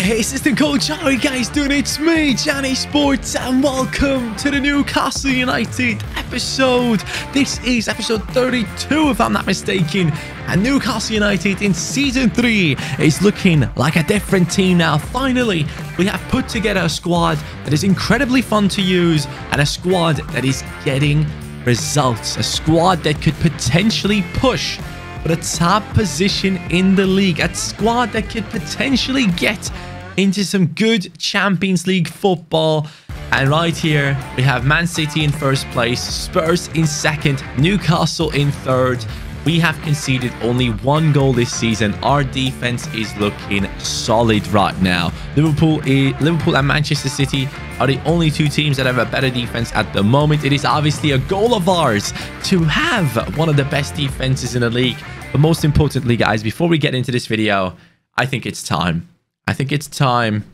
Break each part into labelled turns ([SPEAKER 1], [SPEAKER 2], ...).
[SPEAKER 1] Hey, assistant coach, how are you guys doing? It's me, CaniSports, and welcome to the Newcastle United episode. This is episode 32, if I'm not mistaken. And Newcastle United in Season 3 is looking like a different team now. Finally, we have put together a squad that is incredibly fun to use and a squad that is getting results. A squad that could potentially push for the top position in the league. A squad that could potentially get into some good Champions League football. And right here, we have Man City in first place, Spurs in second, Newcastle in third. We have conceded only one goal this season. Our defense is looking solid right now. Liverpool and Manchester City are the only two teams that have a better defense at the moment. It is obviously a goal of ours to have one of the best defenses in the league. But most importantly, guys, before we get into this video, I think it's time. I think it's time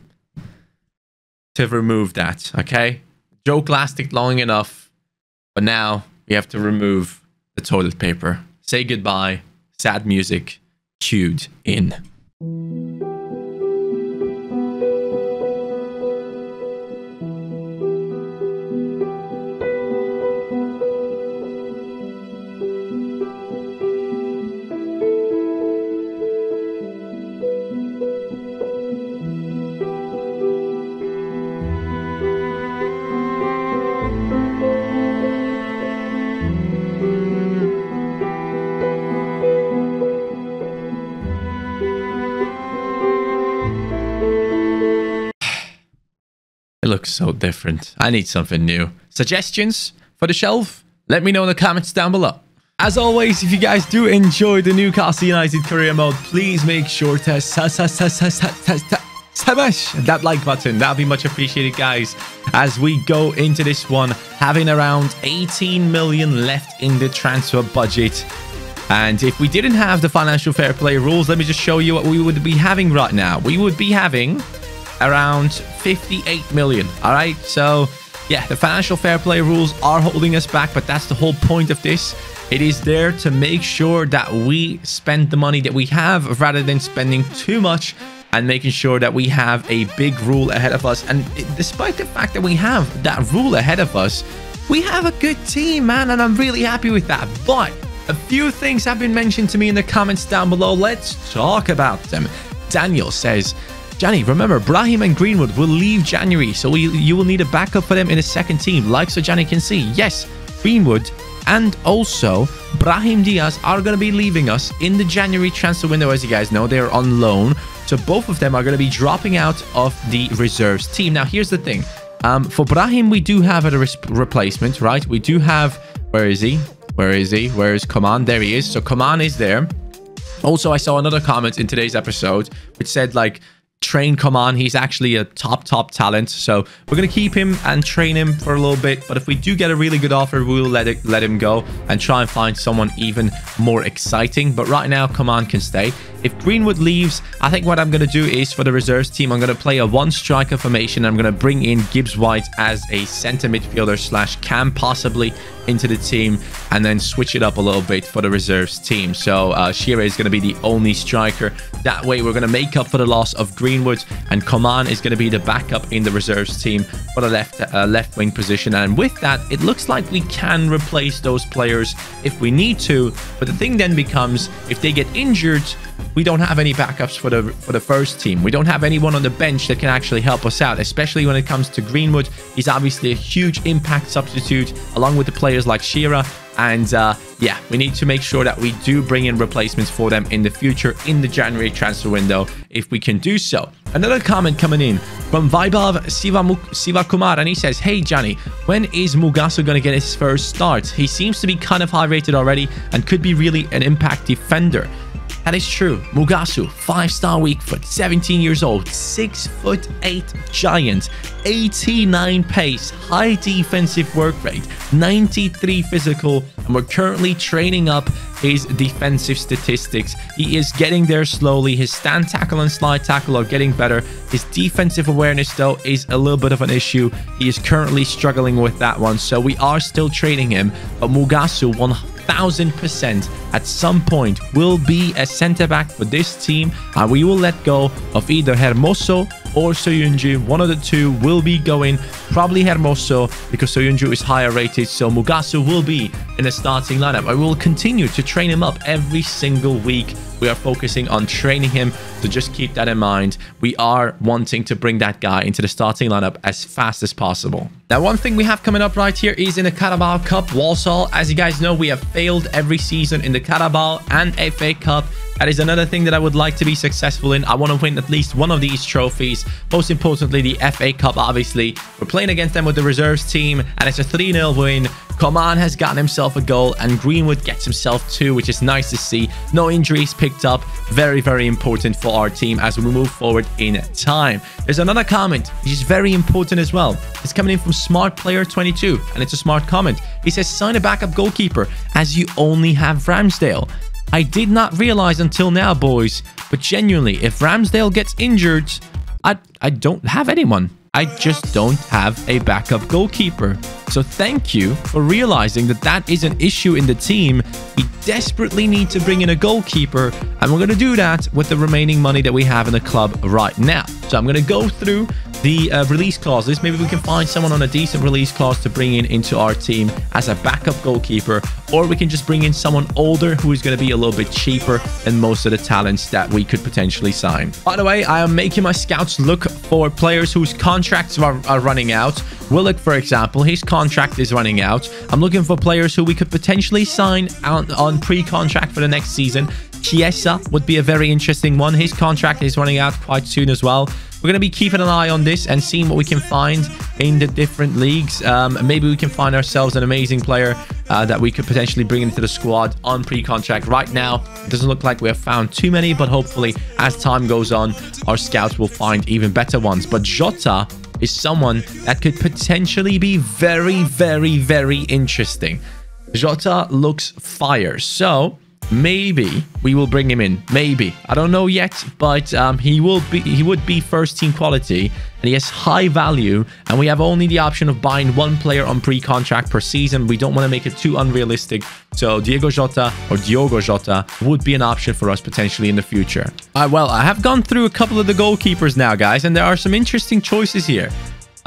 [SPEAKER 1] to remove that, okay? Joke lasted long enough, but now we have to remove the toilet paper. Say goodbye. Sad music cued in. It looks so different. I need something new. Suggestions for the shelf? Let me know in the comments down below. As always, if you guys do enjoy the Newcastle United career mode, please make sure to smash that like button. That'll be much appreciated, guys, as we go into this one, having around 18 million left in the transfer budget. And if we didn't have the financial fair play rules, let me just show you what we would be having right now. We would be having around 58 million. All right, so yeah, the financial fair play rules are holding us back, but that's the whole point of this. It is there to make sure that we spend the money that we have rather than spending too much, and making sure that we have a big rule ahead of us. And despite the fact that we have that rule ahead of us, we have a good team, man, and I'm really happy with that. But a few things have been mentioned to me in the comments down below. Let's talk about them. Daniel says, Johnny, remember, Brahim and Greenwood will leave January, so you will need a backup for them in the second team, like so Johnny can see. Yes, Greenwood and also Brahim Diaz are going to be leaving us in the January transfer window. As you guys know, they're on loan, so both of them are going to be dropping out of the reserves team. Now, here's the thing. For Brahim, we do have a replacement, right? We do have... Where is he? Where is he? Where is Coman? There he is. So Coman is there. Also, I saw another comment in today's episode which said, like, train Coman. He's actually a top talent, so we're gonna keep him and train him for a little bit. But if we do get a really good offer, we will let him go and try and find someone even more exciting. But right now, Coman can stay. If Greenwood leaves, I think what I'm going to do is, for the reserves team, I'm going to play a one striker formation. I'm going to bring in Gibbs White as a center midfielder / cam possibly into the team, and then switch it up a little bit for the reserves team. So Shearer is going to be the only striker. That way we're going to make up for the loss of Greenwood, and Coman is going to be the backup in the reserves team for the left wing position. And with that, it looks like we can replace those players if we need to. But the thing then becomes, if they get injured, we don't have any backups for the first team. We don't have anyone on the bench that can actually help us out, especially when it comes to Greenwood. He's obviously a huge impact substitute, along with the players like Shearer. And yeah, we need to make sure that we do bring in replacements for them in the future in the January transfer window, if we can do so. Another comment coming in from Vaibhav Sivakumar, and he says, hey Johnny, when is Mugasu going to get his first start? He seems to be kind of high rated already and could be really an impact defender. That is true. Mugasu, 5-star weak foot, 17 years old, 6'8" giant, 89 pace, high defensive work rate, 93 physical, and we're currently training up his defensive statistics. He is getting there slowly. His stand tackle and slide tackle are getting better. His defensive awareness, though, is a little bit of an issue. He is currently struggling with that one, so we are still training him. But Mugasu, 1000% at some point will be a center back for this team, and we will let go of either Hermoso or Soyuncu. One of the two will be going. Probably Hermoso, because Soyuncu is higher rated. So Mugasu will be in the starting lineup. I will continue to train him up every single week. We are focusing on training him, so just keep that in mind. We are wanting to bring that guy into the starting lineup as fast as possible. Now, one thing we have coming up right here is in the Carabao Cup, Walsall. As you guys know, we have failed every season in the Carabao and FA Cup. That is another thing that I would like to be successful in. I want to win at least one of these trophies. Most importantly, the FA Cup, obviously. We're playing against them with the reserves team, and it's a 3-0 win. Coman has gotten himself a goal, and Greenwood gets himself 2, which is nice to see. No injuries picked up. Very, very important for our team as we move forward in time. There's another comment, which is very important as well. It's coming in from Smart Player 22, and it's a smart comment. He says, sign a backup goalkeeper as you only have Ramsdale. I did not realize until now, boys, but genuinely, if Ramsdale gets injured, I don't have anyone. I just don't have a backup goalkeeper. So thank you for realizing that that is an issue in the team. We desperately need to bring in a goalkeeper, and we're going to do that with the remaining money that we have in the club right now. So I'm going to go through the release clauses. Maybe we can find someone on a decent release clause to bring in into our team as a backup goalkeeper, or we can just bring in someone older who is going to be a little bit cheaper than most of the talents that we could potentially sign. By the way, I am making my scouts look for players whose contracts are running out. Willock, for example, his contract is running out. I'm looking for players who we could potentially sign on pre-contract for the next season. Chiesa would be a very interesting one. His contract is running out quite soon as well. We're going to be keeping an eye on this and seeing what we can find in the different leagues. Maybe we can find ourselves an amazing player that we could potentially bring into the squad on pre-contract. Right now, it doesn't look like we have found too many, but hopefully as time goes on, our scouts will find even better ones. But Jota is someone that could potentially be very, very, very interesting. Jota looks fire. So maybe we will bring him in. Maybe. I don't know yet, but he would be first team quality, and he has high value, and we have only the option of buying one player on pre-contract per season. We don't want to make it too unrealistic. So Diogo Jota would be an option for us potentially in the future. Well, I have gone through a couple of the goalkeepers now, guys, and there are some interesting choices here.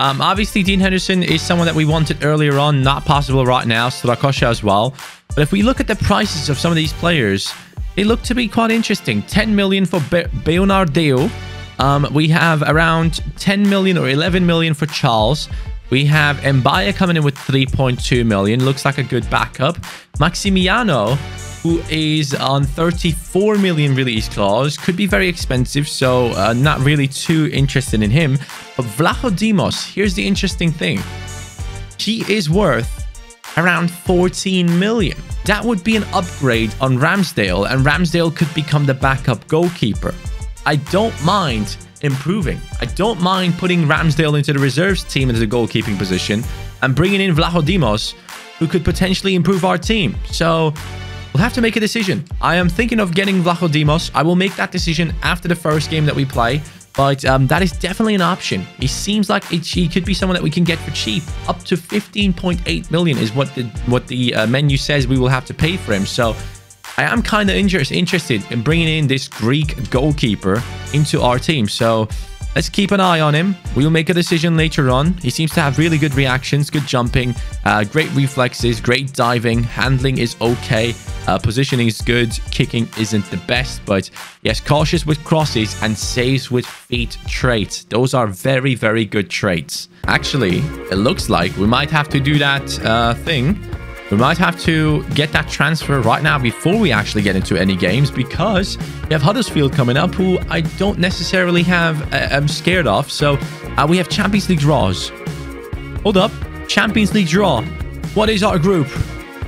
[SPEAKER 1] Obviously, Dean Henderson is someone that we wanted earlier on, not possible right now. Strakosha as well. But if we look at the prices of some of these players, they look to be quite interesting. 10 million for Bernardeo. We have around 10 million or 11 million for Charles. We have Mbaya coming in with 3.2 million. Looks like a good backup. Maximiano, who is on 34 million release clause, could be very expensive, so not really too interested in him. But Vlachodimos, here's the interesting thing. He is worth around 14 million. That would be an upgrade on Ramsdale, and Ramsdale could become the backup goalkeeper. I don't mind improving. I don't mind putting Ramsdale into the reserves team into the goalkeeping position and bringing in Vlachodimos, who could potentially improve our team. So we'll have to make a decision. I am thinking of getting Vlachodimos. I will make that decision after the first game that we play. But that is definitely an option. He seems like he could be someone that we can get for cheap. Up to 15.8 million is what the menu says we will have to pay for him. So I am kind of interested in bringing in this Greek goalkeeper into our team. So let's keep an eye on him. We'll make a decision later on. He seems to have really good reactions, good jumping, great reflexes, great diving. Handling is okay. Positioning is good. Kicking isn't the best, but yes, cautious with crosses and saves with feet traits. Those are very, very good traits. Actually, it looks like we might have to do that thing. We might have to get that transfer right now before we actually get into any games, because we have Huddersfield coming up, who I don't necessarily am scared of. So we have Champions League draws. Hold up. Champions League draw. What is our group?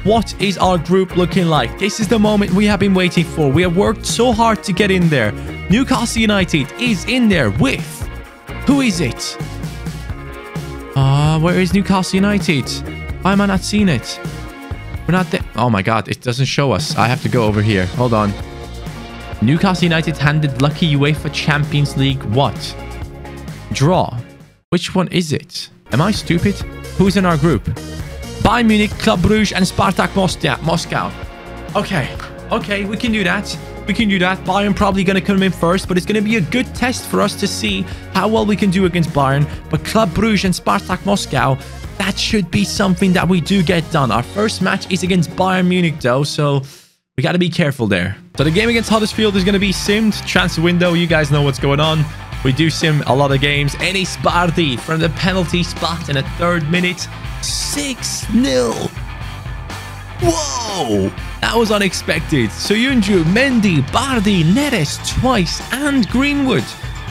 [SPEAKER 1] What is our group looking like? This is the moment we have been waiting for. We have worked so hard to get in there. Newcastle United is in there with... Who is it? Where is Newcastle United? Why am I not seeing it? We're not there. Oh my god, it doesn't show us. I have to go over here. Hold on. Newcastle United handed lucky UEFA Champions League what? Draw. Which one is it? Am I stupid? Who's in our group? Bayern Munich, Club Brugge, and Spartak Moscow. Okay, we can do that. we can do that. Bayern probably going to come in first, but it's going to be a good test for us to see how well we can do against Bayern. But Club Brugge and Spartak Moscow, that should be something that we do get done. Our first match is against Bayern Munich, though, so we got to be careful there. So the game against Huddersfield is going to be simmed. Transfer window, you guys know what's going on. We do sim a lot of games. Enis Bardi from the penalty spot in the 3rd minute. 6-0. Whoa! That was unexpected. Soyuncu, Mendy, Bardi, Neres twice, and Greenwood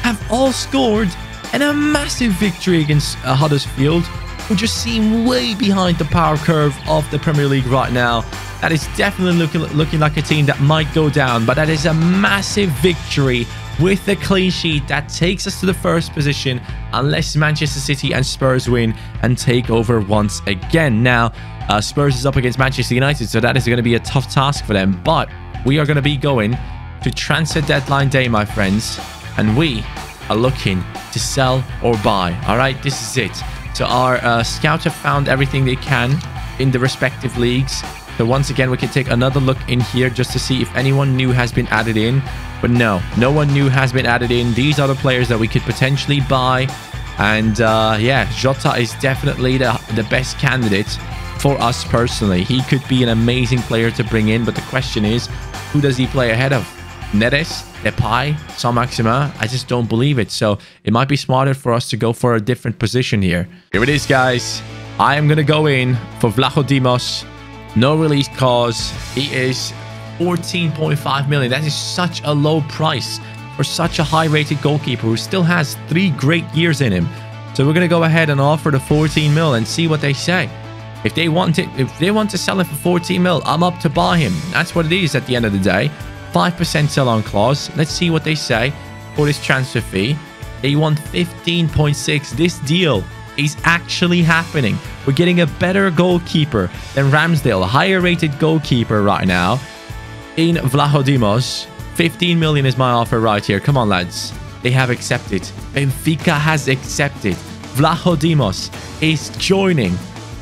[SPEAKER 1] have all scored in a massive victory against Huddersfield, who just seem way behind the power curve of the Premier League right now. That is definitely looking like a team that might go down, but that is a massive victory with a clean sheet that takes us to the 1st position, unless Manchester City and Spurs win and take over once again. Now, Spurs is up against Manchester United, so that is going to be a tough task for them. But we are going to be going to transfer deadline day, my friends, and we are looking to sell or buy. All right, this is it. So our scouts have found everything they can in the respective leagues. So once again, we can take another look in here just to see if anyone new has been added in. But no one new has been added in. These are the players that we could potentially buy. And yeah, Jota is definitely the best candidate for us personally. He could be an amazing player to bring in. But the question is, who does he play ahead of? Neres, Depay, Saint-Maximin? I just don't believe it. So it might be smarter for us to go for a different position here. Here it is, guys. I am going to go in for Vlachodimos. No release clause. He is 14.5 million. That is such a low price for such a high-rated goalkeeper who still has 3 great years in him. So we're going to go ahead and offer the 14 mil and see what they say. If they want to sell it for 14 mil, I'm up to buy him. That's what it is at the end of the day. 5% sell-on clause. Let's see what they say for this transfer fee. They want 15.6. This deal is actually happening. We're getting a better goalkeeper than Ramsdale, a higher rated goalkeeper right now in Vlachodimos. 15 million is my offer right here. Come on, lads. They have accepted. Benfica has accepted. Vlachodimos is joining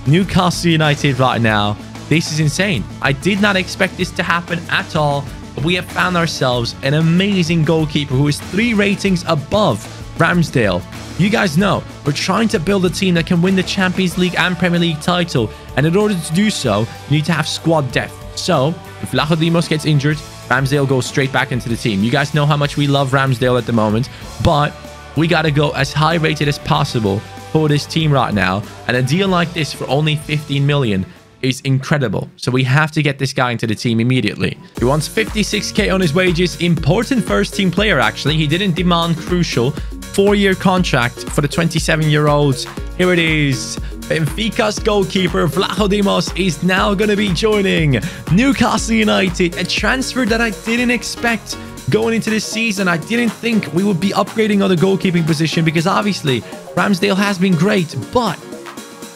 [SPEAKER 1] Newcastle United right now. This is insane. I did not expect this to happen at all. But we have found ourselves an amazing goalkeeper who is 3 ratings above Ramsdale. You guys know, we're trying to build a team that can win the Champions League and Premier League title. And in order to do so, you need to have squad depth. So, if Vlachodimos gets injured, Ramsdale goes straight back into the team. You guys know how much we love Ramsdale at the moment. But we got to go as high rated as possible for this team right now. And a deal like this for only 15 million is incredible. So we have to get this guy into the team immediately. He wants 56k on his wages. Important first team player, actually. He didn't demand crucial 4-year contract for the 27-year-olds. Here it is. Benfica's goalkeeper Vlachodimos is now going to be joining Newcastle United. A transfer that I didn't expect going into this season. I didn't think we would be upgrading on the goalkeeping position because obviously Ramsdale has been great. But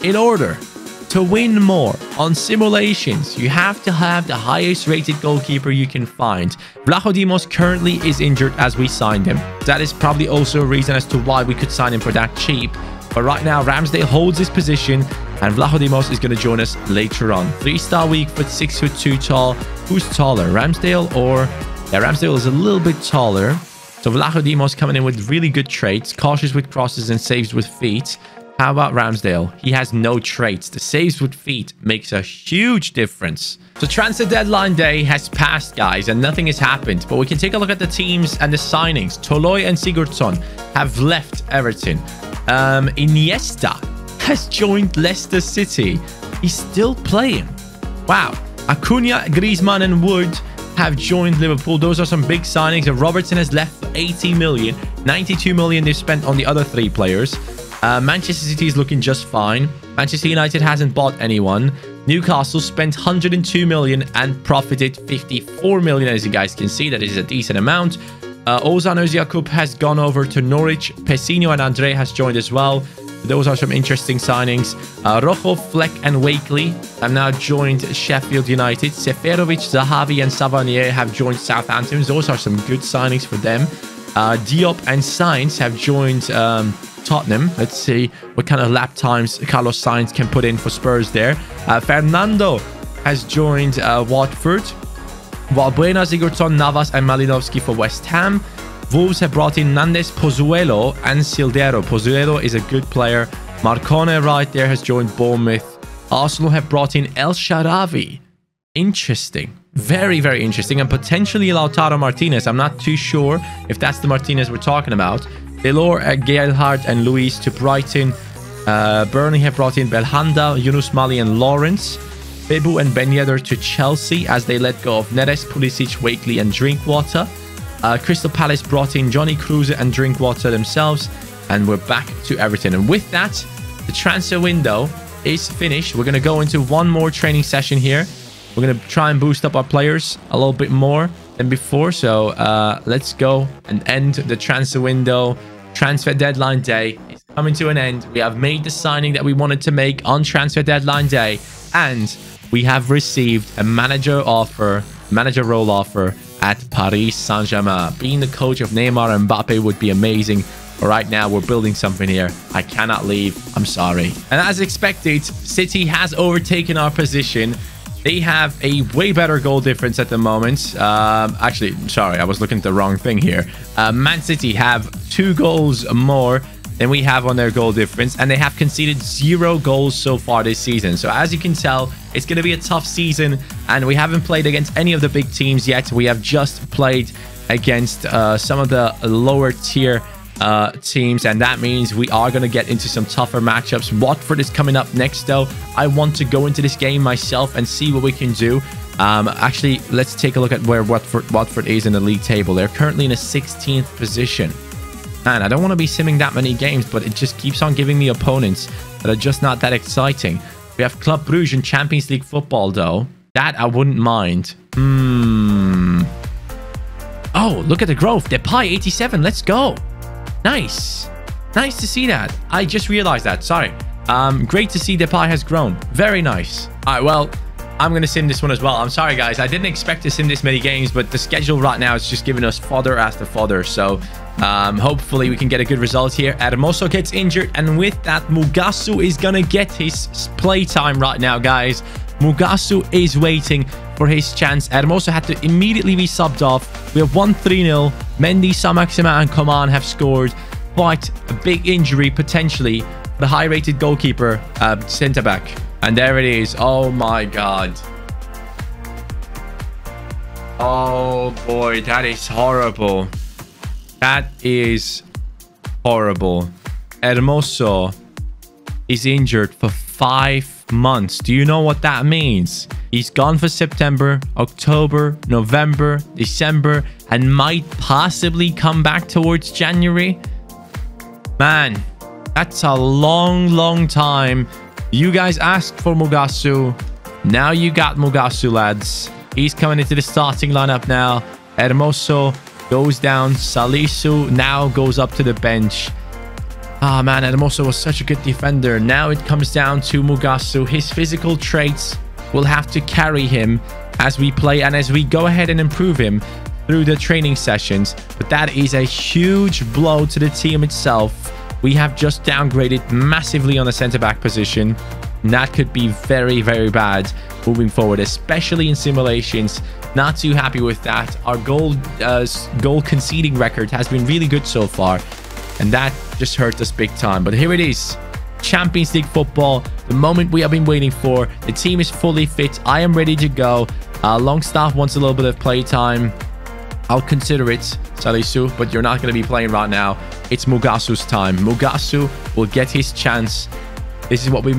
[SPEAKER 1] in order to win more on simulations, you have to have the highest rated goalkeeper you can find. Vlachodimos currently is injured as we signed him. That is probably also a reason as to why we could sign him for that cheap. But right now, Ramsdale holds his position and Vlachodimos is going to join us later on. 3-star weak foot, 6'2" tall. Who's taller, Ramsdale or... Yeah, Ramsdale is a little bit taller. So Vlachodimos coming in with really good traits. Cautious with crosses and saves with feet. How about Ramsdale? He has no traits. The saves with feet makes a huge difference. So transfer deadline day has passed, guys, and nothing has happened. But we can take a look at the teams and the signings. Toloi and Sigurdsson have left Everton. Iniesta has joined Leicester City. He's still playing. Wow. Acuna, Griezmann and Wood have joined Liverpool. Those are some big signings. And Robertson has left for 80 million. 92 million they've spent on the other 3 players. Manchester City is looking just fine. Manchester United hasn't bought anyone. Newcastle spent 102 million and profited 54 million. As you guys can see, that is a decent amount. Ozan Özyakup has gone over to Norwich. Pessinho and Andre has joined as well. Those are some interesting signings. Rojo, Fleck and Wakely have now joined Sheffield United. Seferovic, Zahavi and Savanier have joined Southampton. Those are some good signings for them. Diop and Sainz have joined Tottenham. Let's see what kind of lap times Carlos Sainz can put in for Spurs there. Fernando has joined Watford. Valbuena, Sigurdsson, Navas, and Malinovsky for West Ham. Wolves have brought in Nandes, Pozuelo, and Sildero. Pozuelo is a good player. Marcone right there has joined Bournemouth. Arsenal have brought in El Sharawi. Interesting. Very, very interesting. And potentially Lautaro Martinez. I'm not too sure if that's the Martinez we're talking about. Delors, Gerhardt, and Luis to Brighton. Burnley have brought in Belhanda, Yunus Mali, and Lawrence. Bebu and Ben Yedder to Chelsea as they let go of Neres, Pulisic, Wakely, and Drinkwater. Crystal Palace brought in Johnny Kruse and Drinkwater themselves. And we're back to Everton. And with that, the transfer window is finished. We're going to go into one more training session here. We're going to try and boost up our players a little bit more than before. So let's go and end the transfer window. Transfer deadline day is coming to an end. We have made the signing that we wanted to make on transfer deadline day. And we have received a manager role offer at Paris Saint-Germain. Being the coach of Neymar and Mbappe would be amazing. But right now, we're building something here. I cannot leave. I'm sorry. And as expected, City has overtaken our position. They have a way better goal difference at the moment. Actually, sorry, I was looking at the wrong thing here. Man City have 2 goals more than we have on their goal difference, and they have conceded 0 goals so far this season. So as you can tell, it's going to be a tough season, and we haven't played against any of the big teams yet. We have just played against some of the lower tier teams, and that means we are going to get into some tougher matchups. Watford is coming up next, though. I want to go into this game myself and see what we can do. Actually, let's take a look at where Watford is in the league table. They're currently in a 16th position. Man, I don't want to be simming that many games, but it just keeps on giving me opponents that are just not that exciting. We have Club Brugge in Champions League football, though. That I wouldn't mind. Oh, look at the growth. Depay, 87. Let's go. Nice. Nice to see that. I just realized that. Sorry. Great to see Depay has grown. Very nice. All right, well, I'm going to sim this one as well. I'm sorry, guys. I didn't expect to sim this many games, but the schedule right now is just giving us fodder after fodder. So hopefully we can get a good result here. Hermoso gets injured, and with that, Mugasu is going to get his play time right now, guys. Mugasu is waiting for his chance. Hermoso had to immediately be subbed off. We have won 3-0. Mendy, Saint-Maximin, and Coman have scored. Quite a big injury, potentially, for the high-rated goalkeeper, centre-back. And there it is. Oh, my God. Oh, boy. That is horrible. That is horrible. Hermoso is injured for 5 months. Do you know what that means? He's gone for September, October, November, December, and might possibly come back towards January. Man, that's a long, long time. You guys asked for Mugasu. Now you got Mugasu, lads. He's coming into the starting lineup now. Hermoso goes down. Salisu now goes up to the bench. Ah, man, Hermoso was such a good defender. Now it comes down to Mugasu. His physical traits will have to carry him as we play and as we go ahead and improve him through the training sessions. But that is a huge blow to the team itself. We have just downgraded massively on the centre-back position. And that could be very, very bad moving forward, especially in simulations. Not too happy with that. Our goal conceding record has been really good so far, and that just hurt us big time. But here it is. Champions League football, the moment we have been waiting for. The team is fully fit. I am ready to go. Longstaff wants a little bit of play time. I'll consider it, Salisu, but you're not going to be playing right now. It's Mugasu's time. Mugasu will get his chance. This is what we've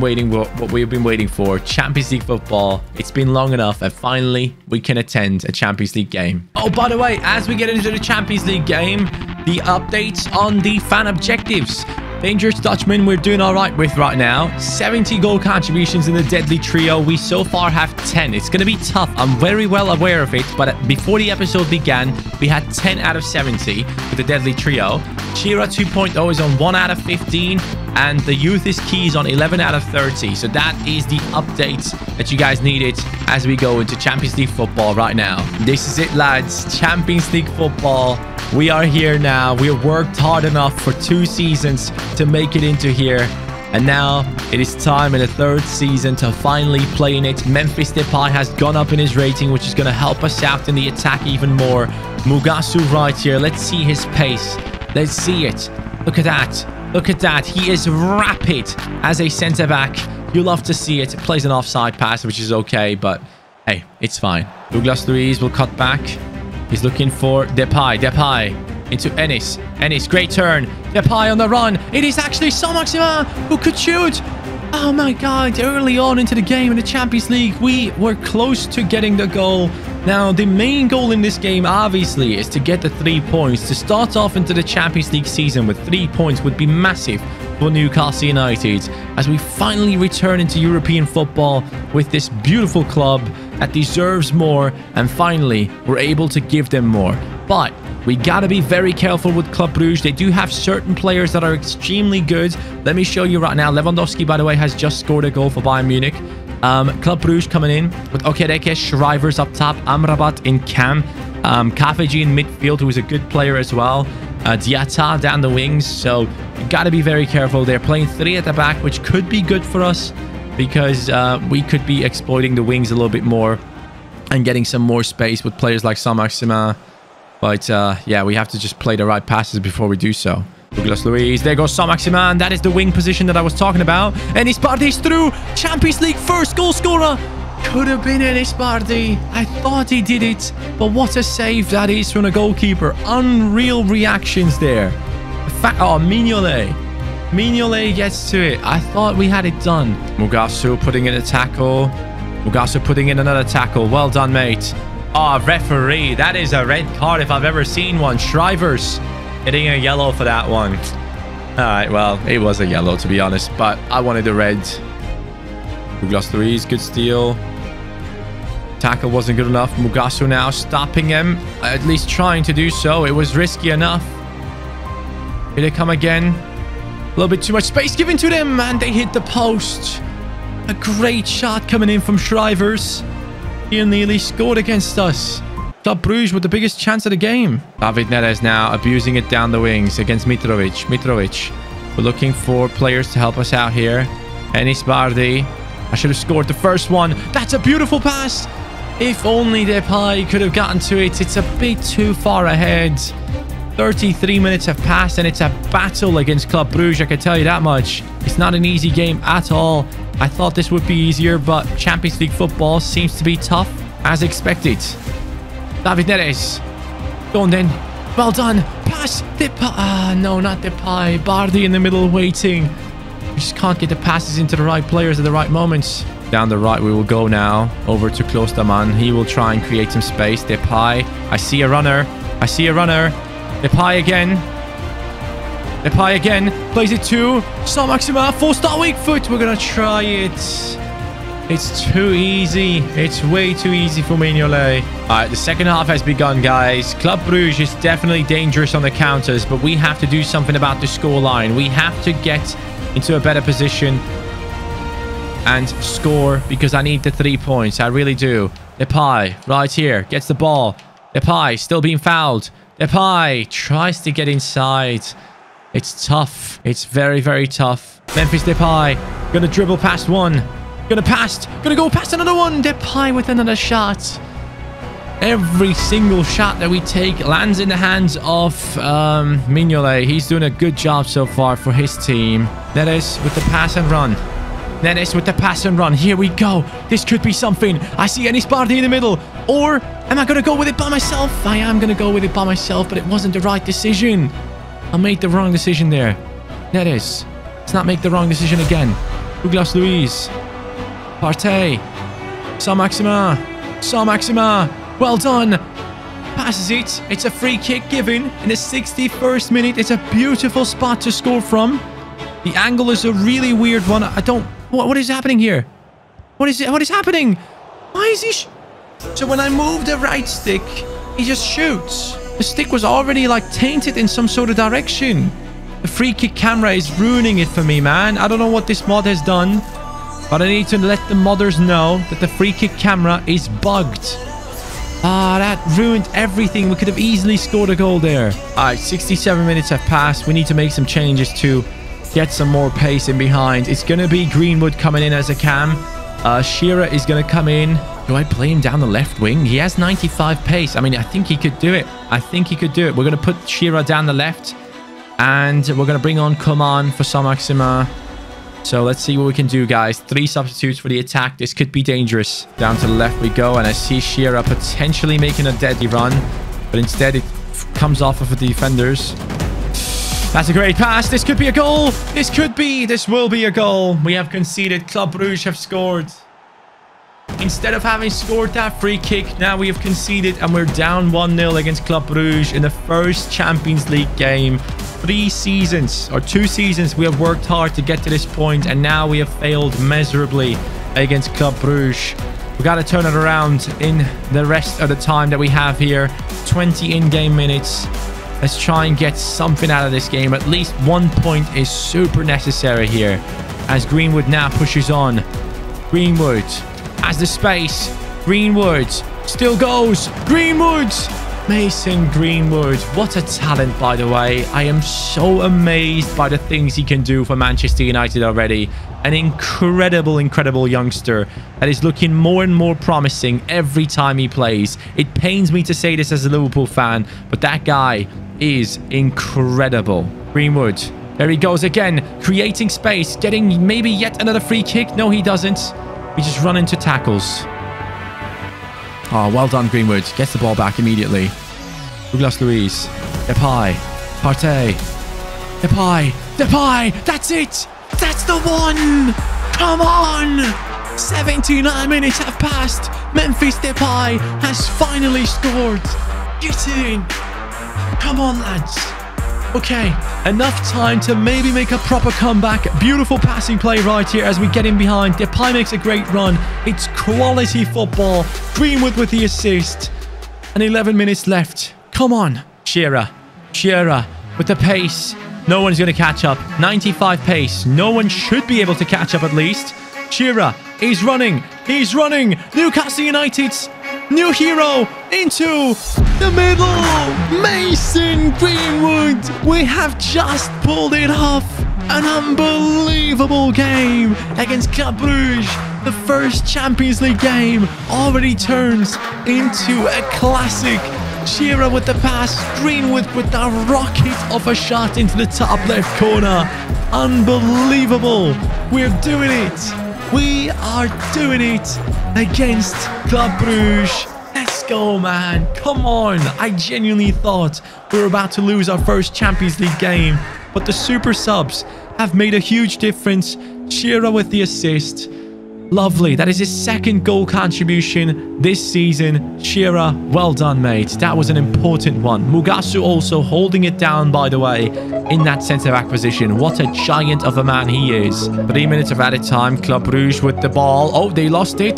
[SPEAKER 1] been waiting for. Champions League football. It's been long enough, and finally we can attend a Champions League game. Oh, by the way, as we get into the Champions League game, the updates on the fan objectives. Dangerous Dutchman, we're doing all right with right now. 70 goal contributions in the deadly trio. We so far have 10. It's going to be tough. I'm very well aware of it. But before the episode began, we had 10 out of 70 with the deadly trio. Chira 2.0 is on 1 out of 15. And the youth is keys on 11 out of 30. So that is the updates that you guys needed as we go into Champions League football right now. This is it, lads. Champions League football. We are here now. We worked hard enough for 2 seasons to make it into here. And now it is time in the third season to finally play in it. Memphis Depay has gone up in his rating, which is going to help us out in the attack even more. Mugasu right here. Let's see his pace. Let's see it. Look at that. Look at that. He is rapid as a centre-back. You love to see it. It plays an offside pass, which is okay, but hey, it's fine. Douglas Luiz will cut back. He's looking for Depay. Depay into Ennis. Ennis, great turn. Depay on the run. It is actually Saint-Maximin who could shoot. Oh my God. Early on into the game in the Champions League, we were close to getting the goal. Now, the main goal in this game, obviously, is to get the 3 points. To start off into the Champions League season with 3 points would be massive for Newcastle United as we finally return into European football with this beautiful club that deserves more, and finally, we're able to give them more. But we got to be very careful with Club Brugge. They do have certain players that are extremely good. Let me show you right now. Lewandowski, by the way, has just scored a goal for Bayern Munich. Club Brugge coming in with Okereke, Shrivers up top, Amrabat in cam, Kafeji in midfield, who is a good player as well, Diatta down the wings. So you got to be very careful. They're playing 3 at the back, which could be good for us because we could be exploiting the wings a little bit more and getting some more space with players like Saint-Maximin. But yeah, we have to just play the right passes before we do so. Douglas Luiz, there goes Saint-Maximin. That is the wing position that I was talking about. Enis Bardi's through. Champions League first goal scorer. Could have been Enis Bardi. I thought he did it. But what a save that is from a goalkeeper. Unreal reactions there. Oh, Mignolet. Mignolet gets to it. I thought we had it done. Mugasu putting in a tackle. Mugasu putting in another tackle. Well done, mate. Oh, referee. That is a red card if I've ever seen one. Shrivers getting a yellow for that one. All right, well, it was a yellow, to be honest, but I wanted a red. Douglas Luiz, good steal. Tackle wasn't good enough. Mugasu now stopping him, at least trying to do so. It was risky enough. Here they come again. A little bit too much space given to them, and they hit the post. A great shot coming in from Shrivers. He nearly scored against us. Club Brugge with the biggest chance of the game. David Neres now abusing it down the wings against Mitrovic. Mitrovic. We're looking for players to help us out here. Enis Bardi. I should have scored the first one. That's a beautiful pass. If only Depay could have gotten to it. It's a bit too far ahead. 33 minutes have passed and it's a battle against Club Brugge. I can tell you that much. It's not an easy game at all. I thought this would be easier, but Champions League football seems to be tough as expected. David Neres. Go on then. Well done. Pass. Depay. No, not Depay. Bardi in the middle waiting. We just can't get the passes into the right players at the right moments. Down the right we will go now. Over to Klostermann. He will try and create some space. Depay. I see a runner. I see a runner. Depay again. Depay again. Plays it to Saint-Maximin. Full start weak foot. We're going to try it. It's too easy. It's way too easy for Mignolet. All right, the second half has begun, guys. Club Brugge is definitely dangerous on the counters, but we have to do something about the scoreline. We have to get into a better position and score because I need the 3 points. I really do. Depay, right here, gets the ball. Depay, still being fouled. Depay tries to get inside. It's tough. It's very, very tough. Memphis Depay, gonna dribble past one. Gonna go past another one. Depay with another shot. Every single shot that we take lands in the hands of Mignolet. He's doing a good job so far for his team. Neres with the pass and run. Neres with the pass and run. Here we go. This could be something. I see Enis Bardi in the middle. Or am I going to go with it by myself? I am going to go with it by myself, but it wasn't the right decision. I made the wrong decision there. Neres. Let's not make the wrong decision again. Douglas Luiz. Partey. Saint-Maximin. Saint-Maximin. Well done. Passes it. It's a free kick given in the 61st minute. It's a beautiful spot to score from. The angle is a really weird one. I don't... What is happening here? What is it? What is happening? Why is he... So when I move the right stick, he just shoots. The stick was already like tainted in some sort of direction. The free kick camera is ruining it for me, man. I don't know what this mod has done, but I need to let the modders know that the free kick camera is bugged. Ah, that ruined everything. We could have easily scored a goal there. All right, 67 minutes have passed. We need to make some changes to get some more pace in behind. It's going to be Greenwood coming in as a cam. Shearer is going to come in. Do I play him down the left wing? He has 95 pace. I mean, I think he could do it. I think he could do it. We're going to put Shearer down the left. And we're going to bring on Coman for Saint-Maximin. So let's see what we can do, guys. 3 substitutes for the attack. This could be dangerous. Down to the left we go. And I see Shearer potentially making a deadly run. But instead, it comes off of the defenders. That's a great pass. This could be a goal. This will be a goal. We have conceded. Club Brugge have scored. Instead of having scored that free kick, now we have conceded and we're down 1-0 against Club Brugge in the first Champions League game. 2 seasons we have worked hard to get to this point, and now we have failed miserably against Club Brugge. We got to turn it around in the rest of the time that we have here. 20 in-game minutes. Let's try and get something out of this game. At least 1 point is super necessary here as Greenwood now pushes on. Greenwood has the space. Greenwood still goes. Greenwood! Mason Greenwood. What a talent, by the way. I am so amazed by the things he can do for Manchester United already. An incredible, incredible youngster that is looking more and more promising every time he plays. It pains me to say this as a Liverpool fan, but that guy is incredible. Greenwood. There he goes again. Creating space. Getting maybe yet another free kick. No, he doesn't. We just run into tackles. Oh, well done, Greenwood. Gets the ball back immediately. Douglas Luiz. Depay. Partey. Depay. That's it. That's the one. Come on. 79 minutes have passed. Memphis Depay has finally scored. Get in. Come on, lads. Okay, enough time to maybe make a proper comeback. Beautiful passing play right here as we get in behind. Depay makes a great run. It's quality football. Greenwood with the assist. And 11 minutes left. Come on. Shearer with the pace. No one's going to catch up. 95 pace. No one should be able to catch up at least. Shearer is running. He's running. Newcastle United's new hero into the middle. Mason Greenwood. We have just pulled it off. An unbelievable game against Club Brugge. The first Champions League game already turns into a classic. Shearer with the pass. Greenwood with the rocket of a shot into the top left corner. Unbelievable. We're doing it. We are doing it against Club Brugge. Let's go, man. Come on. I genuinely thought we were about to lose our first Champions League game, but the super subs have made a huge difference. Shearer with the assist. Lovely. That is his second goal contribution this season. Shearer, well done, mate. That was an important one. Mugasu also holding it down, by the way, in that centre-back position. What a giant of a man he is. 3 minutes of added time. Club Brugge with the ball. Oh, they lost it.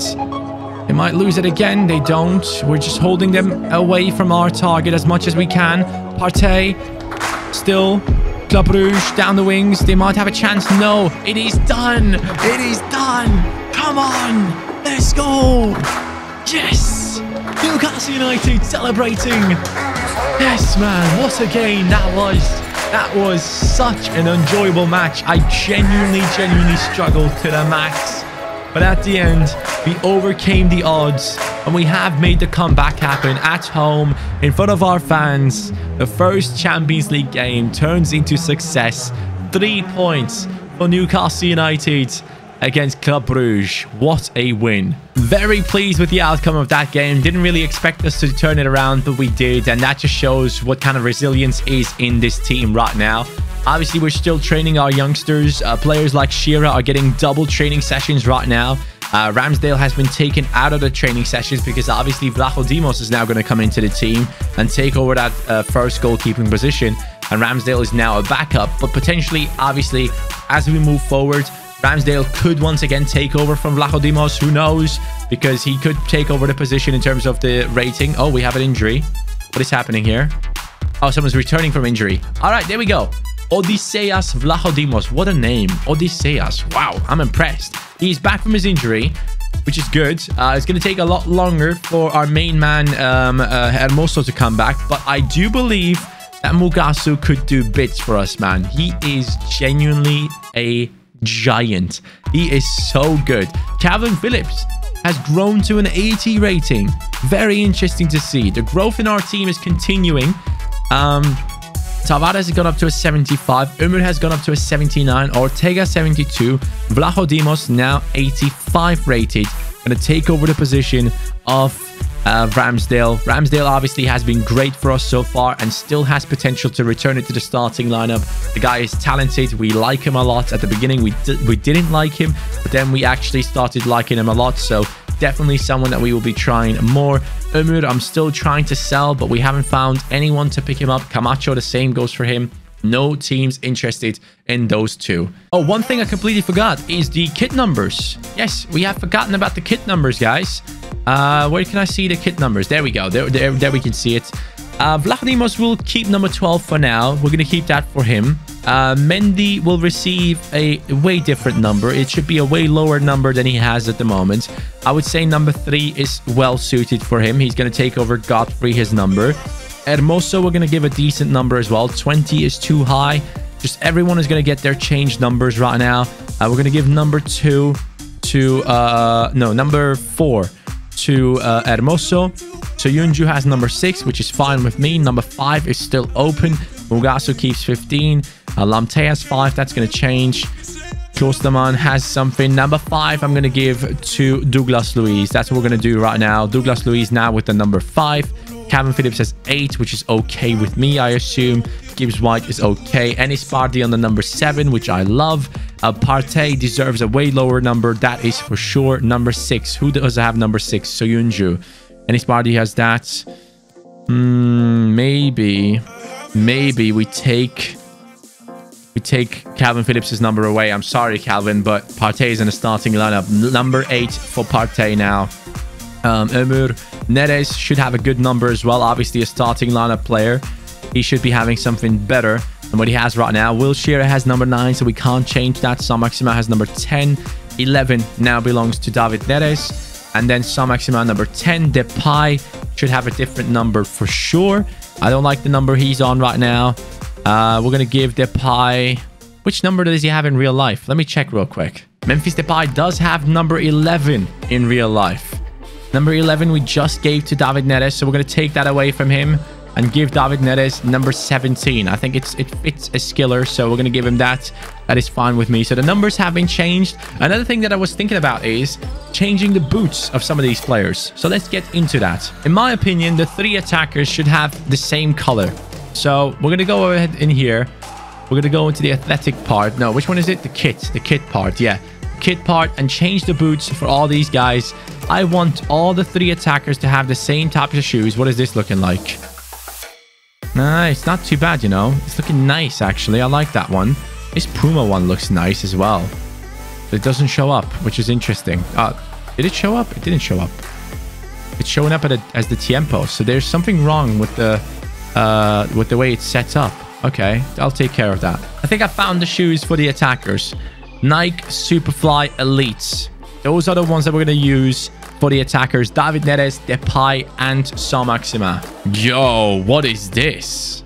[SPEAKER 1] They might lose it again. They don't. We're just holding them away from our target as much as we can. Partey still. Club Brugge down the wings. They might have a chance. No, it is done. It is done. Come on. Let's go. Yes. Newcastle United celebrating. Yes, man. What a game that was. That was such an enjoyable match. I genuinely struggled to the max. But at the end, we overcame the odds and we have made the comeback happen at home in front of our fans. The first Champions League game turns into success. 3 points for Newcastle United against Club Brugge. What a win. Very pleased with the outcome of that game. Didn't really expect us to turn it around, but we did. And that just shows what kind of resilience is in this team right now. Obviously, we're still training our youngsters. Players like Shearer are getting double training sessions right now. Ramsdale has been taken out of the training sessions because obviously Vlachodimos is now going to come into the team and take over that first goalkeeping position. And Ramsdale is now a backup. But potentially, obviously, as we move forward, Ramsdale could once again take over from Vlachodimos. Who knows? Because he could take over the position in terms of the rating. Oh, we have an injury. What is happening here? Oh, someone's returning from injury. All right, there we go. Odysseas Vlachodimos. What a name. Odysseas. Wow, I'm impressed. He's back from his injury, which is good. It's going to take a lot longer for our main man, Hermoso, to come back. But I do believe that Mugasu could do bits for us, man. He is genuinely a giant. He is so good. Calvin Phillips has grown to an 80 rating. Very interesting to see. The growth in our team is continuing. Tavares has gone up to a 75. Umar has gone up to a 79. Ortega 72. Vlachodimos now 85 rated. Going to take over the position of Ramsdale. Ramsdale obviously has been great for us so far and still has potential to return it to the starting lineup. The guy is talented. We like him a lot. At the beginning, we didn't like him, but then we actually started liking him a lot. So definitely someone that we will be trying more. Umur, I'm still trying to sell, but we haven't found anyone to pick him up. Camacho, the same goes for him. No teams interested in those two. Oh, one thing I completely forgot is the kit numbers. Yes, we have forgotten about the kit numbers, guys. Where can I see the kit numbers? There we go. There we can see it. Vlachodimos will keep number 12 for now. We're going to keep that for him. Mendy will receive a way different number. It should be a way lower number than he has at the moment. I would say number 3 is well suited for him. He's going to take over Godfrey, his number. Hermoso, we're going to give a decent number as well. 20 is too high. Just everyone is going to get their changed numbers right now. We're going to give number 2 to... number 4 to Hermoso. So Yunju has number 6, which is fine with me. Number 5 is still open. Mugasu keeps 15. Lamte has 5. That's going to change. Klosterman has something. Number 5, I'm going to give to Douglas Luiz. That's what we're going to do right now. Douglas Luiz now with the number 5. Calvin Phillips has 8, which is okay with me, I assume. Gibbs White is okay. Enis Bardi on the number 7, which I love. Partey deserves a way lower number. That is for sure. Number 6. Who does have number 6? Soyunju. Enis Bardi has that. Maybe we take Calvin Phillips' number away. I'm sorry, Calvin, but Partey is in the starting lineup. Number 8 for Partey now. Ömür Neres should have a good number as well. Obviously, a starting lineup player. He should be having something better than what he has right now. Will Shearer has number 9, so we can't change that. Sam Maxima has number 10. 11 now belongs to David Neres. And then Sam Maxima number 10. Depay should have a different number for sure. I don't like the number he's on right now. We're going to give Depay... Which number does he have in real life? Let me check real quick. Memphis Depay does have number 11 in real life. Number 11 we just gave to David Neres, so we're going to take that away from him and give David Neres number 17. I think it fits a skiller, so we're going to give him that. That is fine with me. So the numbers have been changed. Another thing that I was thinking about is changing the boots of some of these players. So let's get into that. In my opinion, the 3 attackers should have the same color. So we're going to go ahead in here. We're going to go into the athletic part. No, which one is it? The kit part. Yeah, kit part, and change the boots for all these guys. I want all the 3 attackers to have the same type of shoes. What is this looking like? Nah, it's not too bad, you know. It's looking nice, actually. I like that one. This Puma one looks nice as well. But it doesn't show up, which is interesting. Did it show up? It didn't show up. It's showing up as the Tiempo. So there's something wrong with the way it's set up. Okay, I'll take care of that. I think I found the shoes for the attackers. Nike Superfly Elites. Those are the ones that we're going to use for the attackers. David Neres, Depay, and Sam Maxima. Yo, what is this?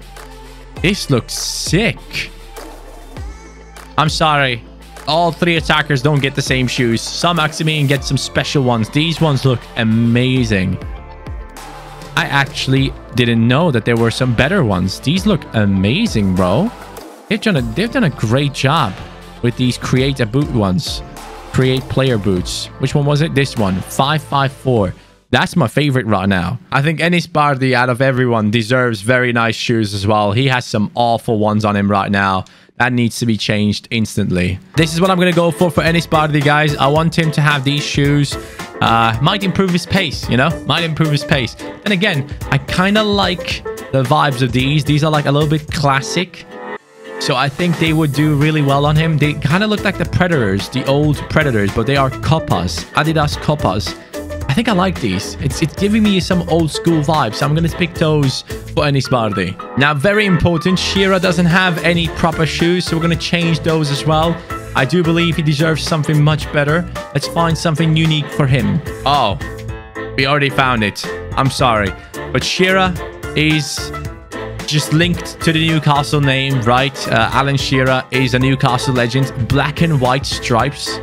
[SPEAKER 1] This looks sick. I'm sorry. All 3 attackers don't get the same shoes. Sam Maxima gets some special ones. These ones look amazing. I actually didn't know that there were some better ones. These look amazing, bro. They've done a great job with these create a boot ones. Create player boots. Which one was it? This one. 554. That's my favorite right now. I think Enis Bardi out of everyone deserves very nice shoes as well. He has some awful ones on him right now. That needs to be changed instantly. This is what I'm going to go for Enis Bardi, guys. I want him to have these shoes. Might improve his pace, you know? Might improve his pace. And again, I kind of like the vibes of these. These are like a little bit classic. So I think they would do really well on him. They kind of look like the Predators, the old Predators, but they are Copas, Adidas Copas. I think I like these. It's giving me some old school vibes. So I'm going to pick those for Enis Bardi. Now, very important, Shearer doesn't have any proper shoes, so we're going to change those as well. I do believe he deserves something much better. Let's find something unique for him. Oh, we already found it. I'm sorry. But Shearer is just linked to the Newcastle name, right? Alan Shearer is a Newcastle legend. Black and white stripes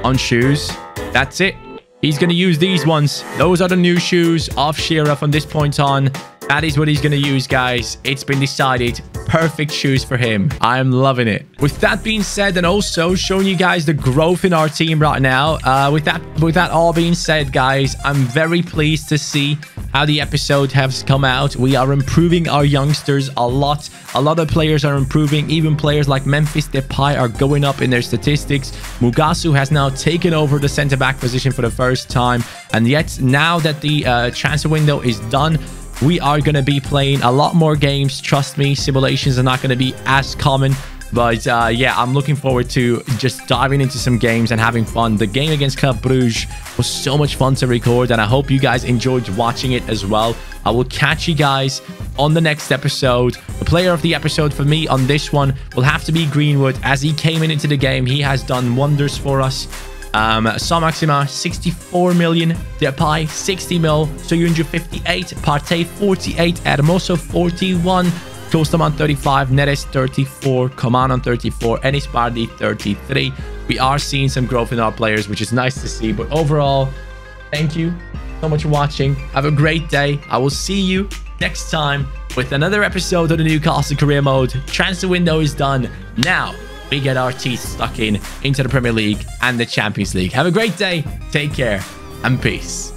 [SPEAKER 1] on shoes. That's it. He's going to use these ones. Those are the new shoes of Shearer from this point on. That is what he's going to use, guys. It's been decided. Perfect shoes for him. I'm loving it. With that being said, and also showing you guys the growth in our team right now. With that all being said, guys, I'm very pleased to see how the episode has come out. We are improving our youngsters a lot. A lot of players are improving. Even players like Memphis Depay are going up in their statistics. Mugasu has now taken over the center-back position for the first time. And yet, now that the transfer window is done, we are going to be playing a lot more games. Trust me, simulations are not going to be as common. But yeah, I'm looking forward to just diving into some games and having fun. The game against Club Brugge was so much fun to record, and I hope you guys enjoyed watching it as well. I will catch you guys on the next episode. The player of the episode for me on this one will have to be Greenwood. As he came into the game, he has done wonders for us. Saint-Maximin, 64 million. Depay, 60 mil. Soyuncu, 58. Partey, 48. Hermoso, 41. Klosterman, 35. Neres, 34. Coman on 34. Enis Bardi, 33. We are seeing some growth in our players, which is nice to see. But overall, thank you so much for watching. Have a great day. I will see you next time with another episode of the Newcastle Career Mode. Transfer window is done. Now, we get our teeth stuck into the Premier League and the Champions League. Have a great day. Take care and peace.